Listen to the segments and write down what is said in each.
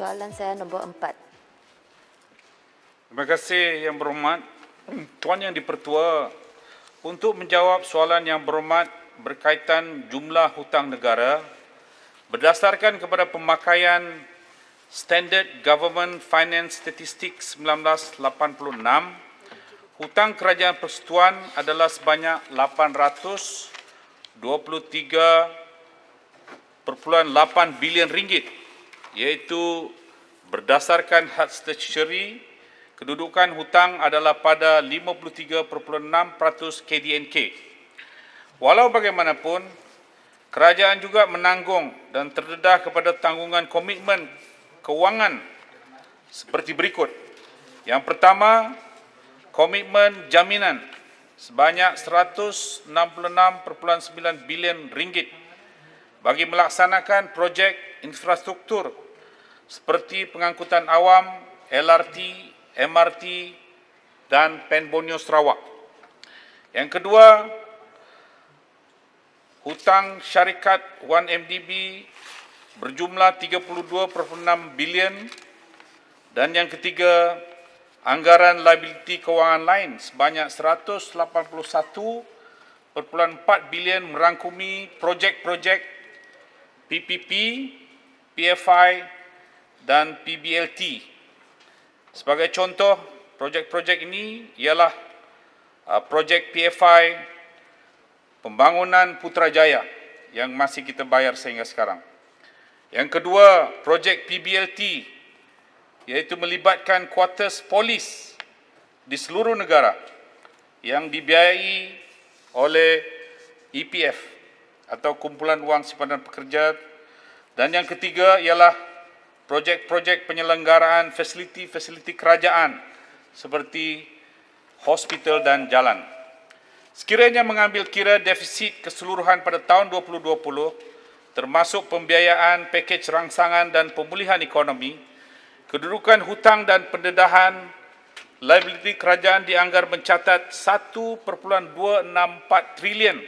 Soalan saya nombor 4. Terima kasih Yang Berhormat. Tuan Yang Dipertua, untuk menjawab soalan Yang Berhormat berkaitan jumlah hutang negara, berdasarkan kepada pemakaian Standard Government Finance Statistics 1986, hutang Kerajaan Persekutuan adalah sebanyak 823.8 bilion ringgit, iaitu berdasarkan had statutory, kedudukan hutang adalah pada 53.6% KDNK. Walau bagaimanapun, kerajaan juga menanggung dan terdedah kepada tanggungan komitmen kewangan seperti berikut. Yang pertama, komitmen jaminan sebanyak 166.9 bilion ringgit bagi melaksanakan projek infrastruktur seperti pengangkutan awam, LRT, MRT dan Pen Borneo Sarawak. Yang kedua, hutang syarikat 1MDB berjumlah 32.6 bilion, dan yang ketiga, anggaran liability kewangan lain sebanyak 181.4 bilion merangkumi projek-projek PPP, PFI dan PBLT. Sebagai contoh, projek-projek ini ialah projek PFI pembangunan Putrajaya yang masih kita bayar sehingga sekarang. Yang kedua, projek PBLT, iaitu melibatkan kuartus polis di seluruh negara yang dibiayai oleh EPF atau Kumpulan Wang Simpanan Pekerja. Dan yang ketiga ialah projek-projek penyelenggaraan fasiliti-fasiliti kerajaan seperti hospital dan jalan. Sekiranya mengambil kira defisit keseluruhan pada tahun 2020, termasuk pembiayaan pakej rangsangan dan pemulihan ekonomi, kedudukan hutang dan pendedahan liability kerajaan dianggar mencatat 1.264 trilion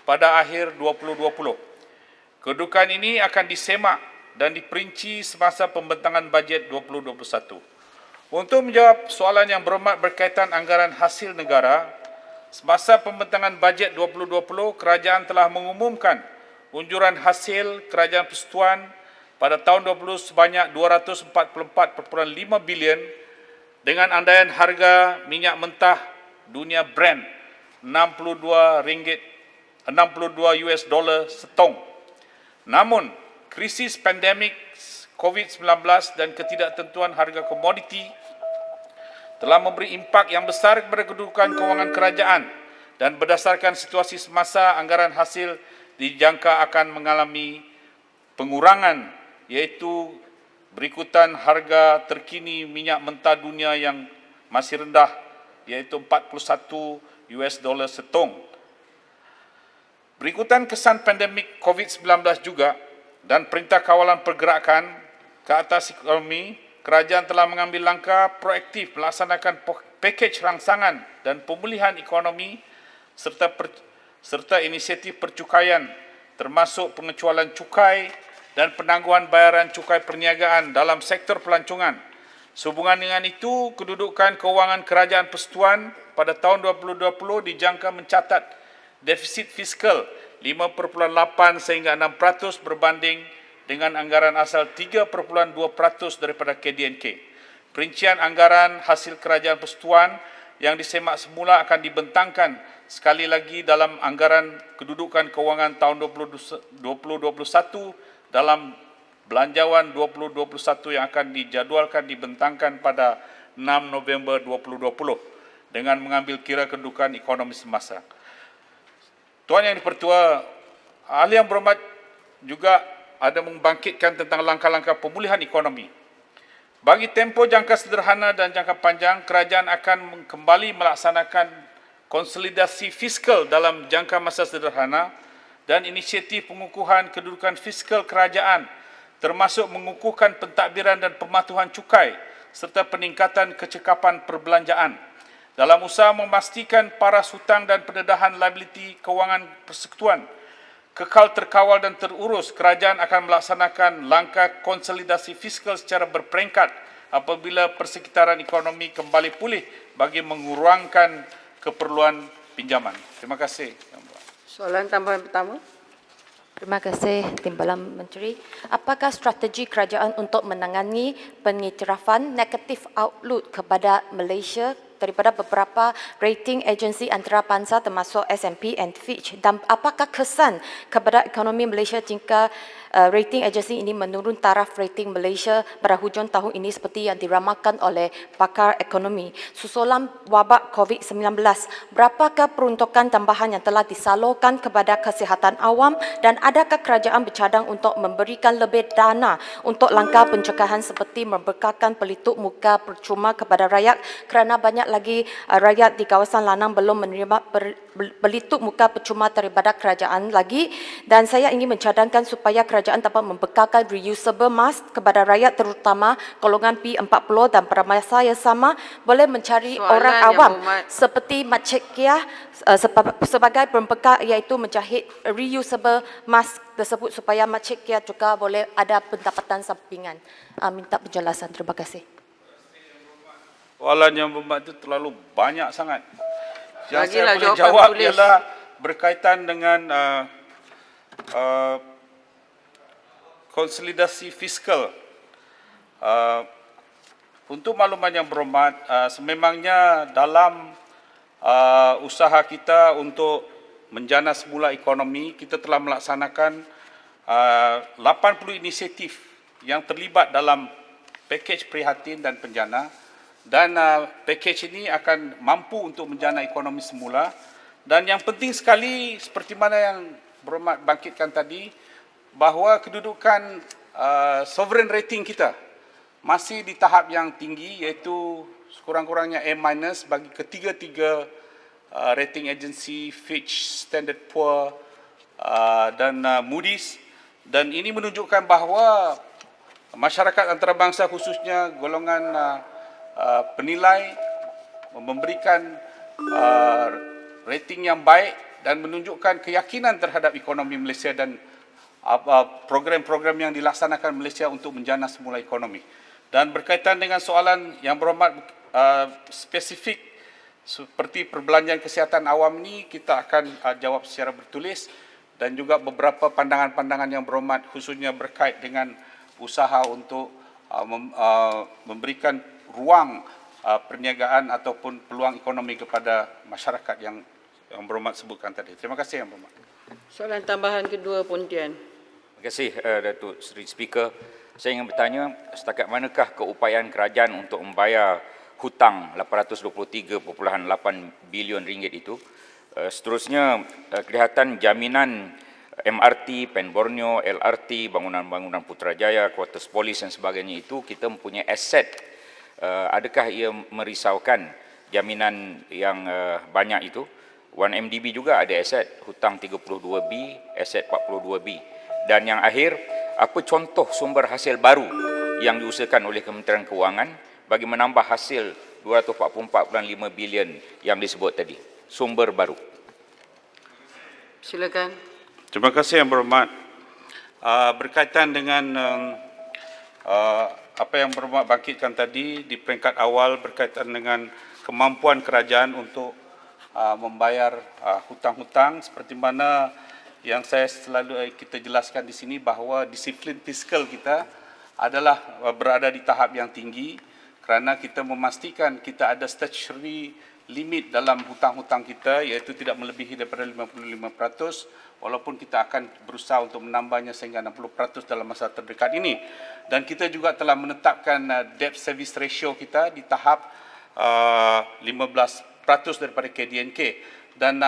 pada akhir 2020. Kedudukan ini akan disemak dan diperinci semasa pembentangan bajet 2021. Untuk menjawab soalan Yang Berhormat berkaitan anggaran hasil negara, semasa pembentangan bajet 2020, kerajaan telah mengumumkan unjuran hasil Kerajaan Persekutuan pada tahun 2020 sebanyak 244.5 bilion dengan andaian harga minyak mentah dunia Brent 62 US dollar setong. Namun, krisis pandemik COVID-19 dan ketidaktentuan harga komoditi telah memberi impak yang besar kepada kedudukan kewangan kerajaan, dan berdasarkan situasi semasa, anggaran hasil dijangka akan mengalami pengurangan, iaitu berikutan harga terkini minyak mentah dunia yang masih rendah, iaitu 41 US dollar setong. Berikutan kesan pandemik COVID-19 juga dan Perintah Kawalan Pergerakan ke atas ekonomi, kerajaan telah mengambil langkah proaktif melaksanakan pakej rangsangan dan pemulihan ekonomi serta inisiatif percukaian, termasuk pengecualian cukai dan penangguhan bayaran cukai perniagaan dalam sektor pelancongan. Sehubungan dengan itu, kedudukan kewangan Kerajaan Persekutuan pada tahun 2020 dijangka mencatat defisit fiskal 5.8 sehingga 6% berbanding dengan anggaran asal 3.2% daripada KDNK. Perincian anggaran hasil Kerajaan Persekutuan yang disemak semula akan dibentangkan sekali lagi dalam anggaran kedudukan kewangan tahun 2021 dalam Belanjawan 2021 yang akan dijadualkan dibentangkan pada 6 November 2020 dengan mengambil kira kedudukan ekonomi semasa. Tuan Yang Dipertua, ahli yang berhormat juga ada membangkitkan tentang langkah-langkah pemulihan ekonomi. Bagi tempoh jangka sederhana dan jangka panjang, kerajaan akan kembali melaksanakan konsolidasi fiskal dalam jangka masa sederhana dan inisiatif pengukuhan kedudukan fiskal kerajaan, termasuk mengukuhkan pentadbiran dan pematuhan cukai serta peningkatan kecekapan perbelanjaan. Dalam usaha memastikan paras hutang dan pendedahan liability kewangan persekutuan, kekal terkawal dan terurus, kerajaan akan melaksanakan langkah konsolidasi fiskal secara berperingkat apabila persekitaran ekonomi kembali pulih bagi mengurangkan keperluan pinjaman. Terima kasih. Soalan tambahan pertama. Terima kasih Timbalan Menteri. Apakah strategi kerajaan untuk menangani pengiktirafan negatif outlook kepada Malaysia daripada beberapa rating agensi antarabangsa termasuk S&P and Fitch, dan apakah kesan kepada ekonomi Malaysia jika rating agensi ini menurun taraf rating Malaysia pada hujung tahun ini seperti yang diramalkan oleh pakar ekonomi? Susulan wabak COVID-19, berapakah peruntukan tambahan yang telah disalurkan kepada kesihatan awam dan adakah kerajaan bercadang untuk memberikan lebih dana untuk langkah pencegahan seperti membekalkan pelitup muka percuma kepada rakyat kerana banyak lagi rakyat di kawasan Lanang belum menerima pelitup muka percuma daripada kerajaan lagi, dan saya ingin mencadangkan supaya kerajaan dapat membekalkan reusable mask kepada rakyat terutama golongan P40 dan pada masa yang sama boleh mencari orang awam seperti Mat Cik Kia sebagai pembekal iaitu menjahit reusable mask tersebut supaya Mat Cik Kia juga boleh ada pendapatan sampingan. Minta penjelasan. Terima kasih. Soalan yang bermakna itu terlalu banyak sangat. Yang Bagilah saya boleh jawapan jawab tulis. ialah berkaitan dengan konsolidasi fiskal. Untuk makluman yang berhormat, sememangnya dalam usaha kita untuk menjana semula ekonomi, kita telah melaksanakan 80 inisiatif yang terlibat dalam pakej prihatin dan penjana, dan pakej ini akan mampu untuk menjana ekonomi semula. Dan yang penting sekali seperti mana yang berhormat bangkitkan tadi, bahawa kedudukan sovereign rating kita masih di tahap yang tinggi, iaitu sekurang-kurangnya A- bagi ketiga-tiga rating agency Fitch, Standard Poor dan Moody's. Dan ini menunjukkan bahawa masyarakat antarabangsa khususnya golongan penilai memberikan rating yang baik dan menunjukkan keyakinan terhadap ekonomi Malaysia dan program-program yang dilaksanakan Malaysia untuk menjana semula ekonomi. Dan berkaitan dengan soalan yang berhormat spesifik seperti perbelanjaan kesihatan awam ini, kita akan jawab secara bertulis, dan juga beberapa pandangan-pandangan yang berhormat khususnya berkait dengan usaha untuk memberikan ruang perniagaan ataupun peluang ekonomi kepada masyarakat yang berhormat sebutkan tadi. Terima kasih yang berhormat. Soalan tambahan kedua, Pontian. Terima kasih Datuk Seri Speaker. Saya ingin bertanya, setakat manakah keupayaan kerajaan untuk membayar hutang 823.8 bilion ringgit itu? Seterusnya, kelihatan jaminan MRT, Pen Borneo, LRT, bangunan-bangunan Putrajaya, Kuartus Polis dan sebagainya itu kita mempunyai aset. Adakah ia merisaukan jaminan yang banyak itu? 1MDB juga ada aset, hutang 32B, aset 42B. Dan yang akhir, apa contoh sumber hasil baru yang diusahakan oleh Kementerian Kewangan bagi menambah hasil 244.5 bilion yang disebut tadi? Sumber baru. Silakan. Terima kasih yang berhormat. Berkaitan dengan apa yang berhormat bangkitkan tadi di peringkat awal berkaitan dengan kemampuan kerajaan untuk membayar hutang-hutang, seperti mana yang saya selalu kita jelaskan di sini bahawa disiplin fiskal kita adalah berada di tahap yang tinggi kerana kita memastikan kita ada statutory limit dalam hutang-hutang kita, iaitu tidak melebihi daripada 55%, walaupun kita akan berusaha untuk menambahnya sehingga 60% dalam masa terdekat ini. Dan kita juga telah menetapkan debt service ratio kita di tahap 15% daripada KDNK. Dan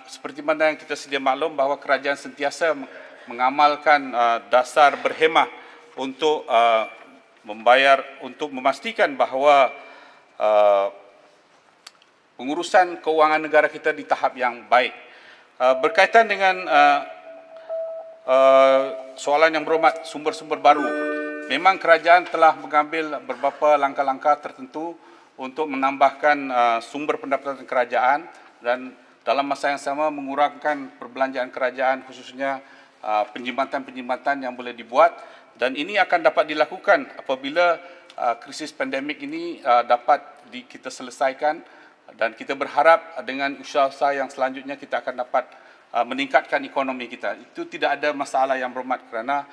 seperti mana yang kita sedia maklum bahawa kerajaan sentiasa mengamalkan dasar berhemah untuk membayar, untuk memastikan bahawa pengurusan keuangan negara kita di tahap yang baik. Berkaitan dengan soalan yang berhormat sumber-sumber baru, memang kerajaan telah mengambil beberapa langkah-langkah tertentu untuk menambahkan sumber pendapatan kerajaan, dan dalam masa yang sama mengurangkan perbelanjaan kerajaan, khususnya penjimatan-penjimatan yang boleh dibuat, dan ini akan dapat dilakukan apabila krisis pandemik ini dapat kita selesaikan, dan kita berharap dengan usaha-usaha yang selanjutnya kita akan dapat meningkatkan ekonomi kita. Itu tidak ada masalah yang berhormat kerana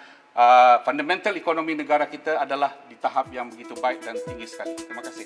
fundamental ekonomi negara kita adalah di tahap yang begitu baik dan tinggi sekali. Terima kasih.